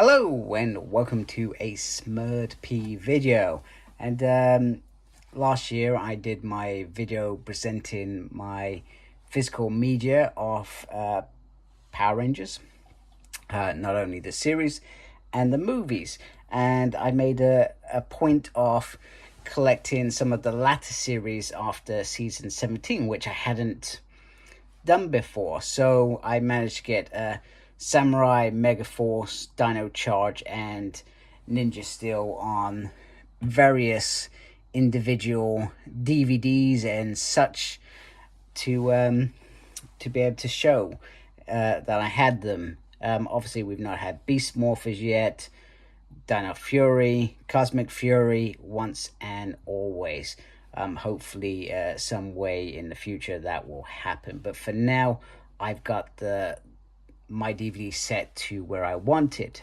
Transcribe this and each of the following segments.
Hello and welcome to a SmurDP video. And last year I did my video presenting my physical media of Power Rangers, not only the series and the movies. And I made a point of collecting some of the latter series after season 17, which I hadn't done before. So I managed to get Samurai, Megaforce, Dino Charge, and Ninja Steel on various individual DVDs and such to be able to show that I had them. Obviously, we've not had Beast Morphers yet, Dino Fury, Cosmic Fury, Once and Always. Hopefully, some way in the future that will happen. But for now, I've got my DVD set to where I wanted.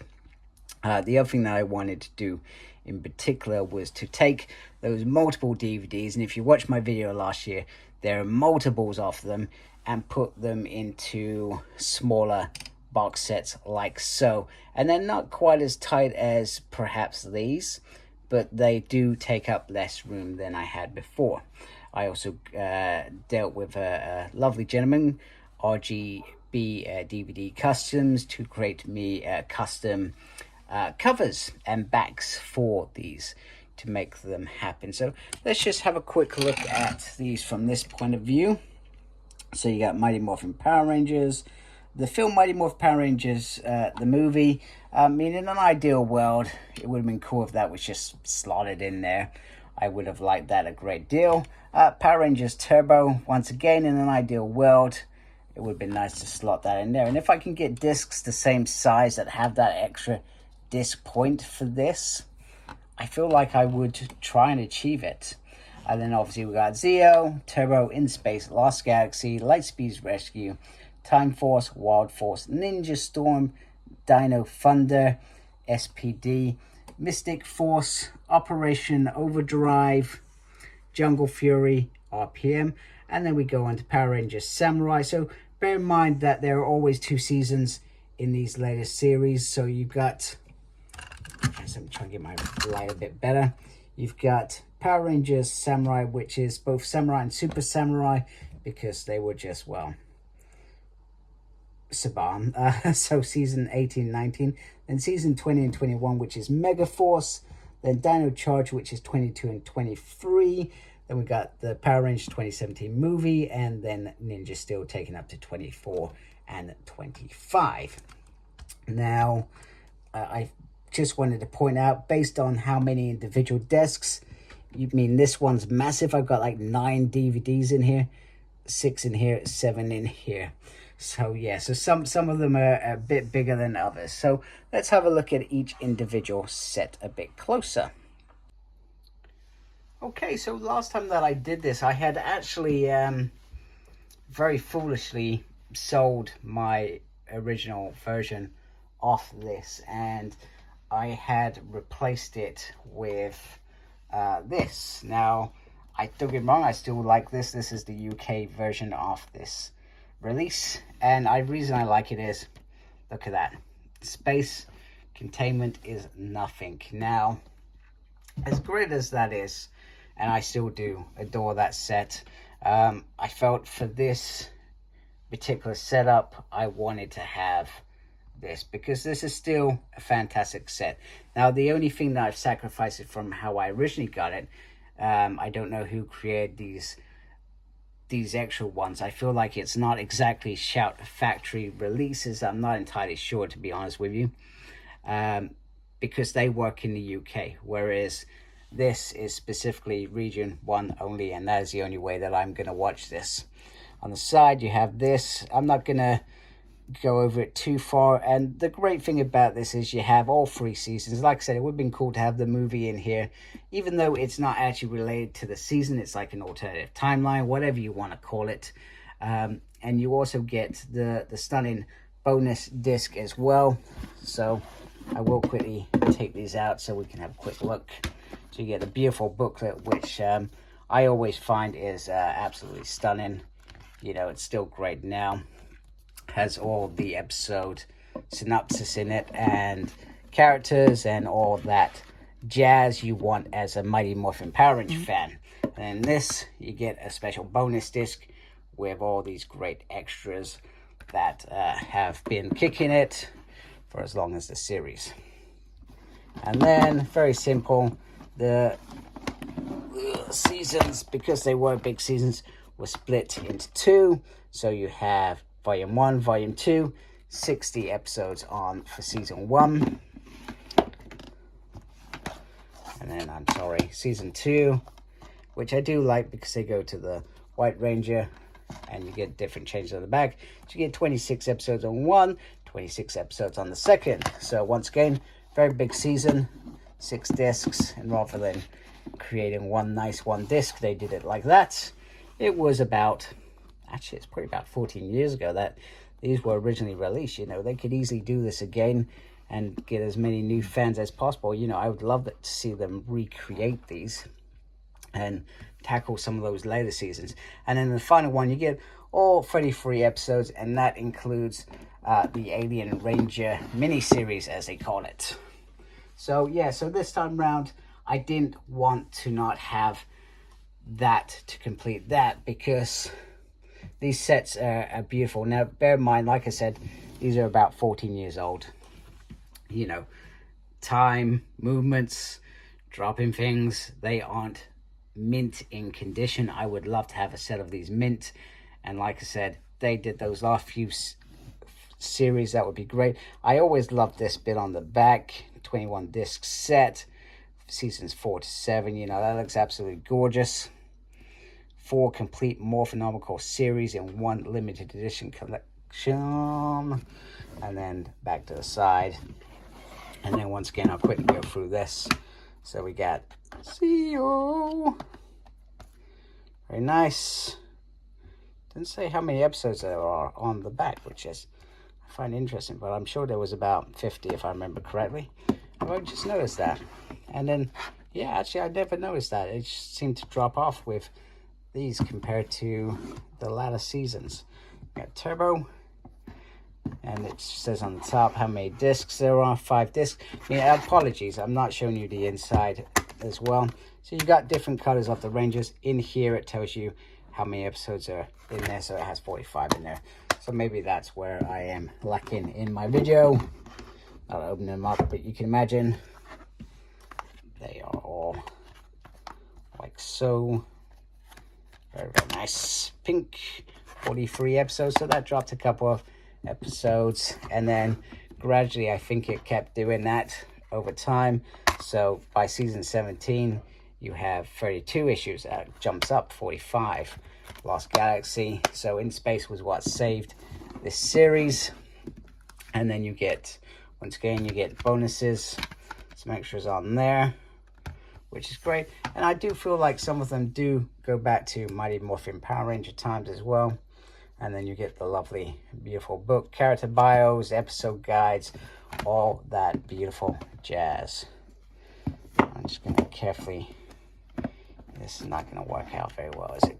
The other thing that I wanted to do in particular was to take those multiple DVDs, and if you watched my video last year, there are multiples of them, and put them into smaller box sets like so. And they're not quite as tight as perhaps these, but they do take up less room than I had before. I also dealt with a lovely gentleman, RGB DVD Customs, to create me custom covers and backs for these to make them happen. So let's just have a quick look at these from this point of view. So you got Mighty Morphin Power Rangers, the film Mighty Morphin Power Rangers, the movie. I mean, in an ideal world, it would have been cool if that was just slotted in there. I would have liked that a great deal. Power Rangers Turbo, once again, in an ideal world, it would have been nice to slot that in there. And if I can get discs the same size that have that extra disc point for this, I feel like I would try and achieve it. And then obviously we got Zeo, Turbo, In Space, Lost Galaxy, Lightspeed's Rescue, Time Force, Wild Force, Ninja Storm, Dino Thunder, SPD, Mystic Force, Operation Overdrive, Jungle Fury, RPM, and then we go on to Power Rangers Samurai. So bear in mind that there are always 2 seasons in these latest series. So you've got, I'm trying to get my light a bit better. You've got Power Rangers Samurai, which is both Samurai and Super Samurai, because they were just, well, Saban. So season 18, 19, then season 20 and 21, which is Megaforce, then Dino Charge, which is 22 and 23, then we got the Power Rangers 2017 movie, and then Ninja Steel taken up to 24 and 25. Now, I just wanted to point out, based on how many individual discs, you mean this one's massive. I've got like 9 DVDs in here, 6 in here, 7 in here. So yeah, so some of them are a bit bigger than others. So let's have a look at each individual set a bit closer. Okay, so last time that I did this, I had actually very foolishly sold my original version of this, and I had replaced it with this. Now, don't get me wrong, I still like this. This is the UK version of this release, and the reason I like it is, look at that. Space containment is nothing. Now, as great as that is, and I still do adore that set, I felt for this particular setup, I wanted to have this, because this is still a fantastic set. Now, the only thing that I've sacrificed it from how I originally got it, I don't know who created these extra ones. I feel like it's not exactly Shout Factory releases. I'm not entirely sure, to be honest with you, because they work in the UK, whereas this is specifically region 1 only, and that is the only way that I'm going to watch this. On the side, you have this. I'm not going to go over it too far, and the great thing about this is you have all 3 seasons. Like I said, it would have been cool to have the movie in here, even though it's not actually related to the season. It's like an alternative timeline, whatever you want to call it. And you also get the stunning bonus disc as well. So I will quickly take these out so we can have a quick look. So you get a beautiful booklet, which I always find is absolutely stunning. You know, it's still great now. Has all the episode synopsis in it, and characters and all that jazz you want as a Mighty Morphin Power Ranger fan. And in this, you get a special bonus disc with all these great extras that have been kicking it for as long as the series. And then, very simple, the seasons, because they were big seasons, were split into two. So you have Volume 1, Volume 2, 60 episodes on for Season 1. And then, Season 2, which I do like because they go to the White Ranger and you get different changes on the back. So you get 26 episodes on one, 26 episodes on the second. So once again, very big season, 6 discs, and rather than creating one disc, they did it like that. It was about, actually it's probably about 14 years ago that these were originally released. You know, they could easily do this again and get as many new fans as possible. You know, I would love to see them recreate these and tackle some of those later seasons. And then the final one, you get all 33 episodes, and that includes the Alien Ranger miniseries, as they call it. So yeah, so this time round, I didn't want to not have that to complete that, because these sets are beautiful. Now, bear in mind, like I said, these are about 14 years old. You know, time, movements, dropping things, they aren't mint in condition. I would love to have a set of these mint, and like I said, they did those last few series. That would be great. I always loved this bit on the back, 21 disc set, seasons 4 to 7. You know, that looks absolutely gorgeous. 4 complete Morphonomical series in one limited edition collection. And then back to the side, and then once again I'll quickly go through this. So we got CEO, very nice. Didn't say how many episodes there are on the back, which is I find interesting, but I'm sure there was about 50 if I remember correctly. I just noticed that. And then, yeah, actually I never noticed that. It just seemed to drop off with these compared to the latter seasons. We got Turbo, and it says on the top how many discs there are. 5 discs. Yeah, apologies, I'm not showing you the inside as well. So you got different colors of the Rangers. In here it tells you how many episodes are in there, so it has 45 in there. So maybe that's where I am lacking in my video. I'll open them up, but you can imagine they are all like so. Very, very nice. Pink, 43 episodes, so that dropped a couple of episodes, and then gradually I think it kept doing that over time. So by season 17 you have 32 issues. That jumps up 45. Lost Galaxy, so In Space was what saved this series. And then you get, once again, you get bonuses, some extras on there, which is great. And I do feel like some of them do go back to Mighty Morphin Power Ranger times as well. And then you get the lovely, beautiful book, character bios, episode guides, all that beautiful jazz. I'm just going to carefully, this is not going to work out very well, is it?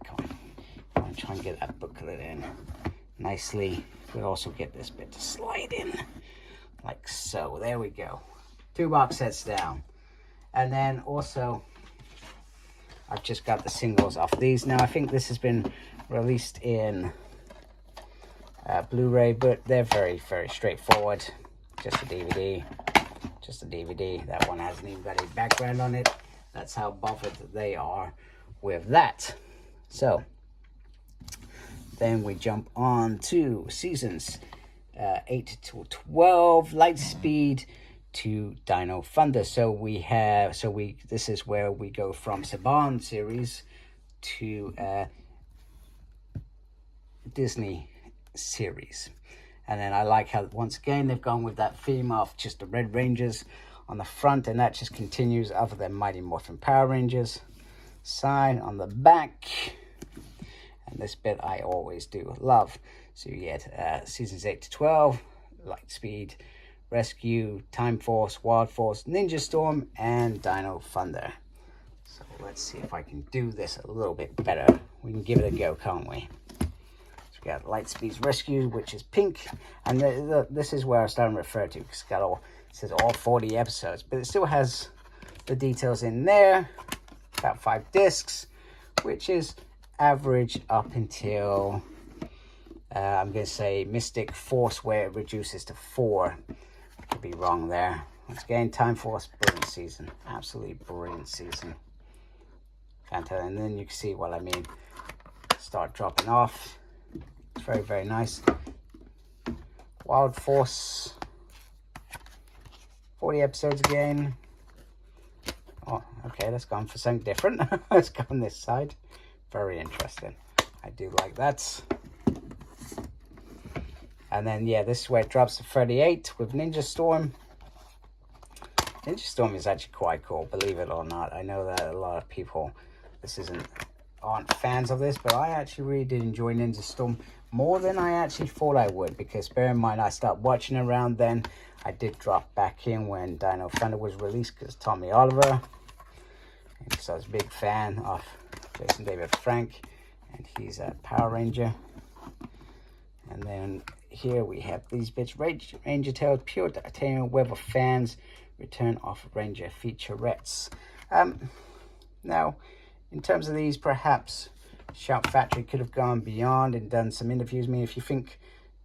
I'm going to try and get that booklet in nicely. We'll also get this bit to slide in, like so. There we go. 2 box sets down. And then also, I've just got the singles off these. Now, I think this has been released in Blu-ray, but they're very, very straightforward. Just a DVD. Just a DVD. That one hasn't even got a background on it. That's how bothered they are with that. So, then we jump on to seasons 8 to 12, Lightspeed to Dino Thunder. So this is where we go from Saban series to Disney series. And then I like how once again they've gone with that theme of just the Red Rangers on the front, and that just continues other than Mighty Morphin Power Rangers sign on the back. And this bit I always do love. So you get seasons 8 to 12, Lightspeed, Rescue, Time Force, Wild Force, Ninja Storm, and Dino Thunder. So let's see if I can do this a little bit better. We can give it a go, can't we? So we got Lightspeed's Rescue, which is pink. And this is where I was starting to refer to, because it's got all says all 40 episodes, but it still has the details in there. About 5 discs, which is average up until I'm going to say Mystic Force, where it reduces to 4. I could be wrong there. Once again, Time Force, brilliant season. Absolutely brilliant season. Fantastic. And then you can see what I mean. Start dropping off. It's very, very nice. Wild Force, 40 episodes again. Oh, okay, that's gone for something different. Let's go on this side. Very interesting. I do like that. And then, yeah, this is where it drops to 38 with Ninja Storm. Ninja Storm is actually quite cool, believe it or not. I know that a lot of people aren't fans of this, but I actually really did enjoy Ninja Storm more than I actually thought I would, because bear in mind, I started watching around then. I did drop back in when Dino Thunder was released because Tommy Oliver. And so I was a big fan of Jason David Frank, and he's a Power Ranger. And then here we have these bits. Ranger Tales, pure titanium web of fans, return of Ranger featurettes. Now, in terms of these, perhaps Shout Factory could have gone beyond and done some interviews. I mean, if you think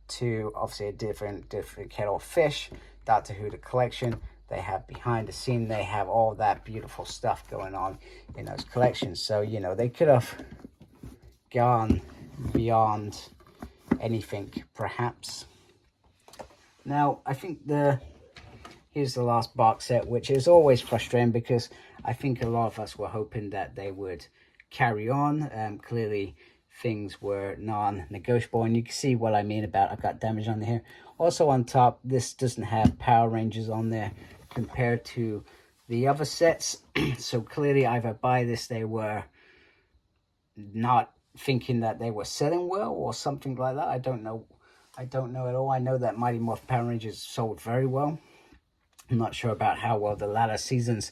to obviously a different kettle of fish, Doctor Who the collection, they have behind the scene, they have all that beautiful stuff going on in those collections. So, you know, they could have gone beyond anything, perhaps. Now, I think here's the last box set, which is always frustrating because I think a lot of us were hoping that they would carry on. Clearly, things were non-negotiable, and you can see what I mean about I've got damage on here. Also on top, this doesn't have Power Rangers on there compared to the other sets. So clearly, either by this they were not thinking that they were selling well or something like that. I don't know at all. I know that Mighty Morphin Power Rangers sold very well. I'm not sure about how well the latter seasons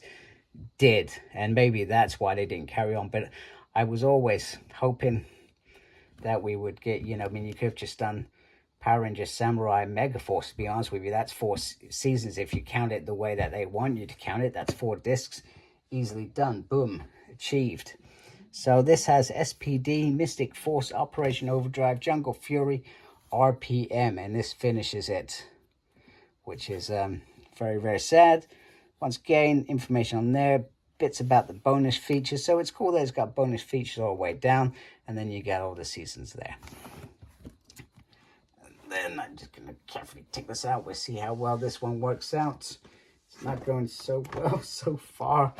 did, and maybe that's why they didn't carry on. But I was always hoping that we would get, you know, I mean, you could have just done Power Rangers Samurai Megaforce, to be honest with you. That's 4 seasons if you count it the way that they want you to count it. That's 4 discs, easily done. Boom, achieved. So this has SPD, Mystic Force, Operation Overdrive, Jungle Fury, RPM, and this finishes it, which is very, very sad. Once again, information on there, bits about the bonus features. So it's cool that it's got bonus features all the way down, and then you get all the seasons there. And then I'm just going to carefully take this out. We'll see how well this one works out. It's not going so well so far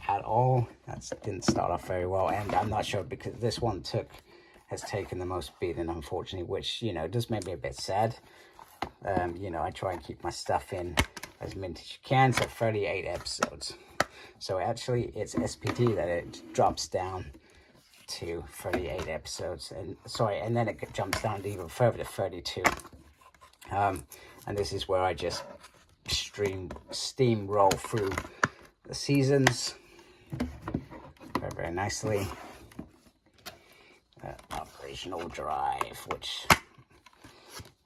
at all. That didn't start off very well, and I'm not sure because this one has taken the most beating, unfortunately, which, you know, does make me a bit sad. You know, I try and keep my stuff in as mint as you can, so 38 episodes. So actually, it's SPD that it drops down to 38 episodes, and then it jumps down even further to 32. And this is where I just steamroll through the seasons very, very nicely. Operation Overdrive, which,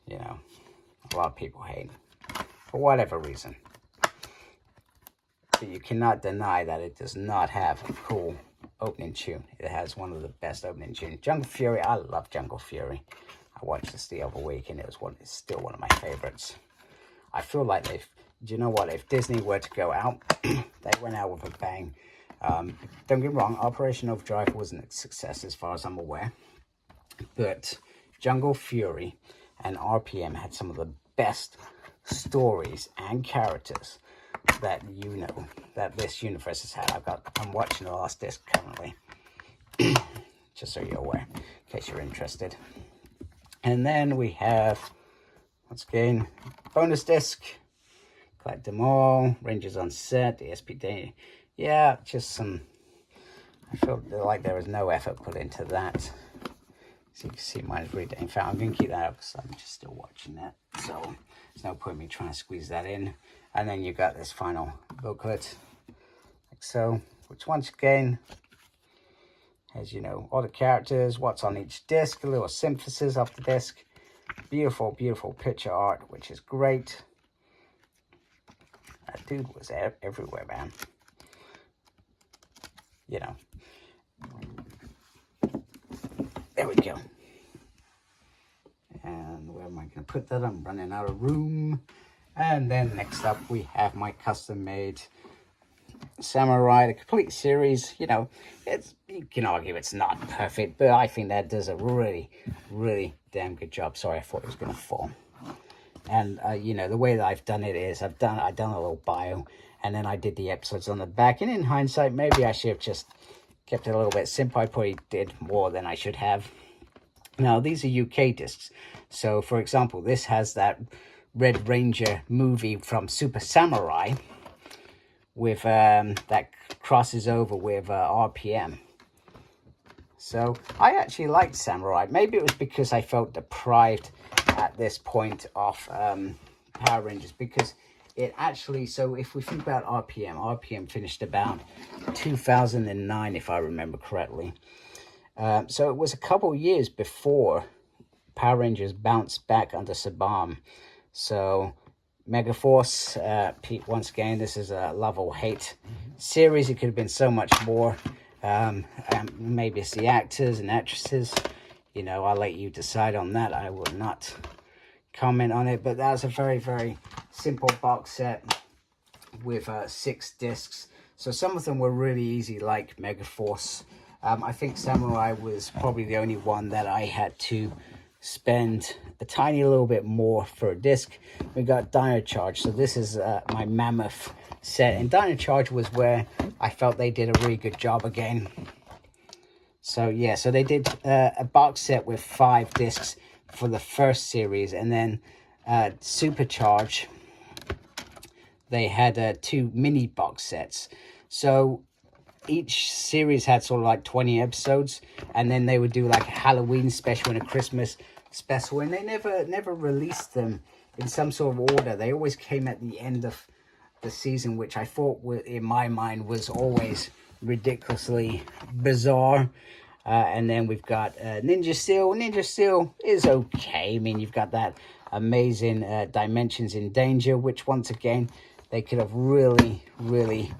you know, a lot of people hate for whatever reason. But you cannot deny that it does not have a cool opening tune. It has one of the best opening tunes. Jungle Fury, I love Jungle Fury. I watched this the other week, and it's still one of my favorites. I feel like do you know what? If Disney were to go out, they went out with a bang. Don't get me wrong, Operation Overdrive wasn't a success as far as I'm aware. But Jungle Fury and RPM had some of the best stories and characters that, you know, that this universe has had. I'm watching the last disc currently, just so you're aware, in case you're interested. And then we have, once again, bonus disc, collect them all, Rangers on set, the SPD. Yeah, just some, I feel like there was no effort put into that. So you can see mine is really, in fact, I'm going to keep that up because I'm just still watching that. So there's no point in me trying to squeeze that in. And then you got this final booklet, like so, which once again has, you know, all the characters, what's on each disc, a little synthesis off the disc. Beautiful, beautiful picture art, which is great. That dude was everywhere, man. You know. There we go. And where am I going to put that? I'm running out of room. And then next up, we have my custom-made Samurai, the complete series. You know, you can argue it's not perfect, but I think that does a really, really damn good job. Sorry, I thought it was going to fall. And you know, the way that I've done it is I've done a little bio, and then I did the episodes on the back. And in hindsight, maybe I should have just kept it a little bit simple. I probably did more than I should have. Now, these are UK discs. So, for example, this has that Red Ranger movie from Super Samurai with that crosses over with RPM. So, I actually liked Samurai. Maybe it was because I felt deprived at this point of Power Rangers, because it actually, so if we think about RPM finished about 2009, if I remember correctly. So it was a couple years before Power Rangers bounced back under Saban. So Megaforce, once again, this is a love or hate series. It could have been so much more. Maybe it's the actors and actresses. You know, I'll let you decide on that. I will not comment on it. But that was a very, very simple box set with 6 discs. So some of them were really easy, like Megaforce. I think Samurai was probably the only one that I had to spend a tiny little bit more for a disc. We got Dino Charge. So this is my mammoth set. And Dino Charge was where I felt they did a really good job again. So yeah, so they did a box set with 5 discs for the first series. And then Supercharge, they had 2 mini box sets. So each series had sort of like 20 episodes, and then they would do like a Halloween special and a Christmas special, and they never released them in some sort of order. They always came at the end of the season, which I thought, in my mind, was always ridiculously bizarre. And then we've got Ninja Steel. Ninja Steel is okay. I mean, you've got that amazing Dimensions in Danger, which once again, they could have really, really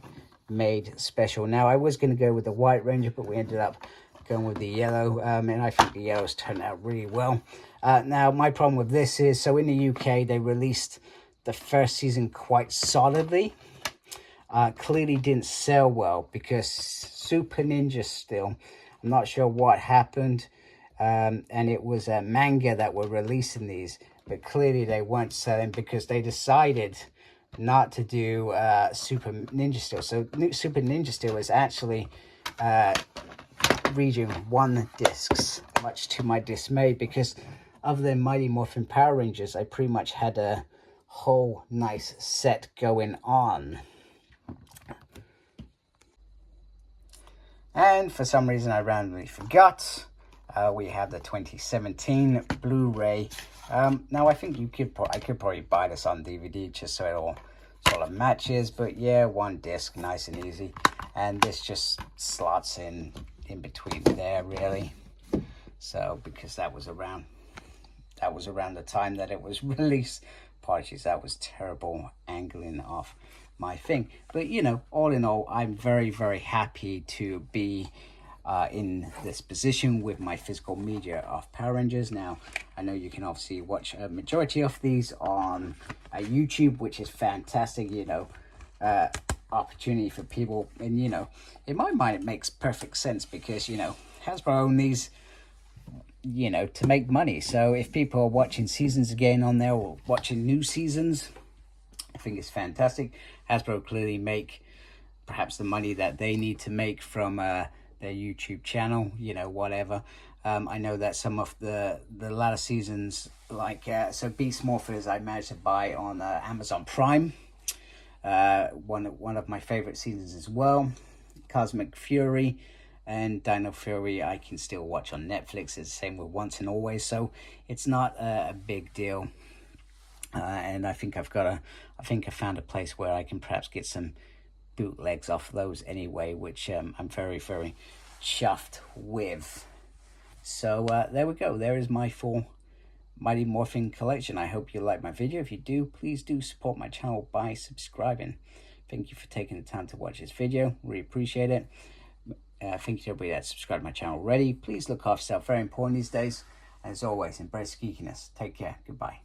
made special. Now, I was going to go with the White Ranger, but we ended up going with the yellow, and I think the yellows turned out really well. Now, my problem with this is, so in the UK, they released the first season quite solidly. Clearly didn't sell well because Super Ninja Steel, I'm not sure what happened, and it was a manga that were releasing these, but clearly they weren't selling because they decided not to do Super Ninja Steel. So Super Ninja Steel is actually Region 1 discs, much to my dismay, because other than Mighty Morphin Power Rangers, I pretty much had a whole nice set going on. And for some reason I randomly forgot, we have the 2017 Blu-ray. Now I think I could probably buy this on DVD just so it all sort of matches, but yeah, 1 disc, nice and easy, and this just slots in between there, really. So because that was around the time that it was released. Apologies, that was terrible angling off my thing, but you know, all in all, I'm very, very happy to be in this position with my physical media of Power Rangers. Now, I know you can obviously watch a majority of these on YouTube, which is fantastic, you know, opportunity for people. And, you know, in my mind, it makes perfect sense because, you know, Hasbro own these, you know, to make money. So if people are watching seasons again on there or watching new seasons, I think it's fantastic. Hasbro clearly make perhaps the money that they need to make from their YouTube channel, you know, whatever. I know that some of the latter seasons, like so Beast Morphers, I managed to buy on Amazon Prime. One of my favorite seasons as well, Cosmic Fury and Dino Fury, I can still watch on Netflix. It's the same with Once and Always, so it's not a big deal. And I think I found a place where I can perhaps get some bootlegs off those anyway, which I'm very, very chuffed with. So there we go. There is my full Mighty Morphin Collection. I hope you like my video. If you do, please do support my channel by subscribing. Thank you for taking the time to watch this video. Really appreciate it. Thank you to everybody that subscribed to my channel already. Please look after yourself. Very important these days. As always, embrace geekiness. Take care. Goodbye.